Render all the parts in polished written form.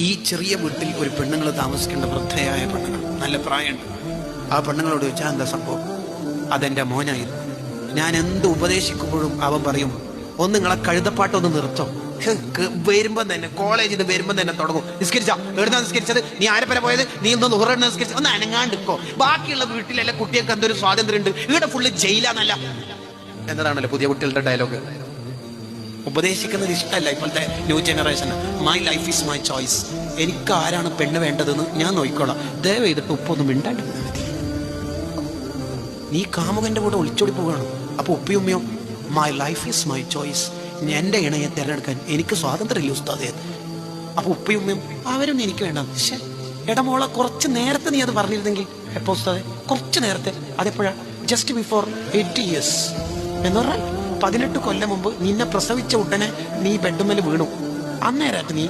ഈ ചെറിയ വീട്ടിൽ ഒരു പെണ്ണുങ്ങൾ താമസിക്കേണ്ട വൃദ്ധയായ പെണ്ണുങ്ങൾ, നല്ല പ്രായമുണ്ട്. ആ പെണ്ണുങ്ങളോട് ചോദിച്ചാൽ എന്താ സംഭവം? അതെന്റെ മോനായിരുന്നു. ഞാൻ എന്ത് ഉപദേശിക്കുമ്പോഴും അവൻ പറയും, ഒന്ന് നിങ്ങളെ കഴുതപ്പാട്ടൊന്ന് നിർത്തോ. വരുമ്പം തന്നെ കോളേജിൽ നിന്ന് വരുമ്പം തന്നെ തുടങ്ങും, നിസ്കരിച്ചാ എവിടുന്ന നിസ്കരിച്ചത്, നീ ആരെപ്പര പോയത്, നീ ഒന്ന് ഉറന്ന നിസ്കരിച്ചത്, ഒന്ന് അനങ്ങാണ്ടിക്കോ. ബാക്കിയുള്ള വീട്ടിലെല്ലാം കുട്ടികൾക്ക് എന്തൊരു സ്വാതന്ത്ര്യം ഉണ്ട്, ഇവിടെ ഫുള്ള് ജയിലാന്നല്ല എന്നതാണല്ലോ പുതിയ കുട്ടികളുടെ ഡയലോഗ്. ഉപദേശിക്കുന്നത് ഇഷ്ടമല്ല ഇപ്പോഴത്തെ new generation. My life is my choice. എനിക്ക് ആരാണ് പെണ്ണ് വേണ്ടതെന്ന് ഞാൻ നോക്കിക്കോളാം. ദയവ് ചെയ്തിട്ട് ഉപ്പൊന്നും മിണ്ടാണ്ടിരുന്നാൽ മതി. നീ കാമുകന്റെ കൂടെ ഒളിച്ചോടി പോവുകയാണ്. അപ്പൊ ഉപ്പയും ഉമ്മയോ my life is my choice, എൻ്റെ ഇണയെ തിരഞ്ഞെടുക്കാൻ എനിക്ക് സ്വാതന്ത്ര്യമില്ല ഉസ്താദേ. അപ്പൊ ഉപ്പയും ഉമ്മയും അവരൊന്നും എനിക്ക് വേണ്ട. പക്ഷെ എടമോളെ കുറച്ച് നേരത്തെ നീ അത് പറഞ്ഞിരുന്നെങ്കിൽ. എപ്പോ ഉസ്താദേ? കുറച്ച് നേരത്തെ. അതെപ്പോഴാ? ജസ്റ്റ് ബിഫോർ 80 years എന്ന് പറഞ്ഞാൽ 18 കൊല്ലം മുമ്പ് നിന്നെ പ്രസവിച്ച ഉടനെ നീ ബെഡ്മേൽ വീണു. അന്നേരത്ത് നീ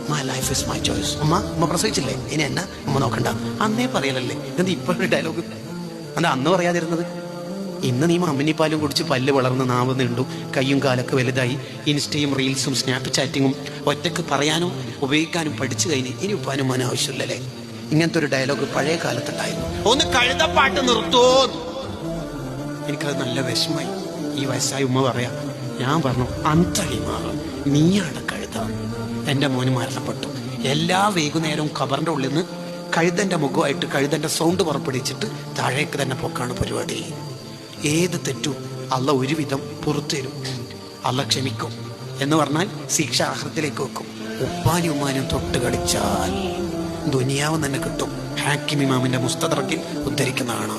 my life is my choice. ഉമ്മ പ്രസവിച്ചില്ലേ, ഇനി എന്നാ ഉമ്മ നോക്കണ്ട, അന്നേ പറയലല്ലേ. എന്താ ഇപ്പോഴൊരു ഡയലോഗ്? എന്താ അന്ന് പറയാതിരുന്നത്? ഇന്ന് നീ അമ്മിനിപ്പാലും കുടിച്ച് പല്ല് വളർന്ന് നാവ് നീണ്ടു, കയ്യും കാലൊക്കെ വലുതായി, ഇൻസ്റ്റയും റീൽസും സ്നാപ്പ് ചാറ്റിങ്ങും ഒറ്റക്ക് പറയാനും ഉപയോഗിക്കാനും പഠിച്ചു കഴിഞ്ഞ് ഇനി ഉപ്പാനും മോനും ആവശ്യമില്ലല്ലേ. ഇങ്ങനത്തെ ഒരു ഡയലോഗ് പഴയ കാലത്തുണ്ടായിരുന്നു. ഒന്ന് കഴുതപ്പാട്ട് നിർത്തോ. എനിക്കത് നല്ല വിഷമായി. ഈ വയസ്സായ ഉമ്മ പറയാ. ഞാൻ പറഞ്ഞു, അന്തളി മാറും, നീയാണ് കഴുത. എൻ്റെ മോന് മരണപ്പെട്ടു. എല്ലാ വൈകുന്നേരവും ഖബറിന്റെ ഉള്ളിൽ നിന്ന് കഴുതന്റെ മുഖമായിട്ട് കഴുതന്റെ സൗണ്ട് പുറപ്പെടുവിച്ചിട്ട് താഴേക്ക് തന്നെ പൊക്കാണ് പരിപാടി. ഏത് തെറ്റും അള്ള ഒരുവിധം പുറത്തുതരും, അള്ള ക്ഷമിക്കും എന്ന് പറഞ്ഞാൽ ശിക്ഷ ആഖിറത്തിലേക്ക് വെക്കും. ഉപ്പാനും ഉമ്മാനും തൊട്ട് കളിച്ചാൽ ദുനിയാവ് തന്നെ കിട്ടും. ഹാക്കിം ഇമാമിന്റെ മുസ്തദറക്കിൽ ഉദ്ധരിക്കുന്നതാണ്.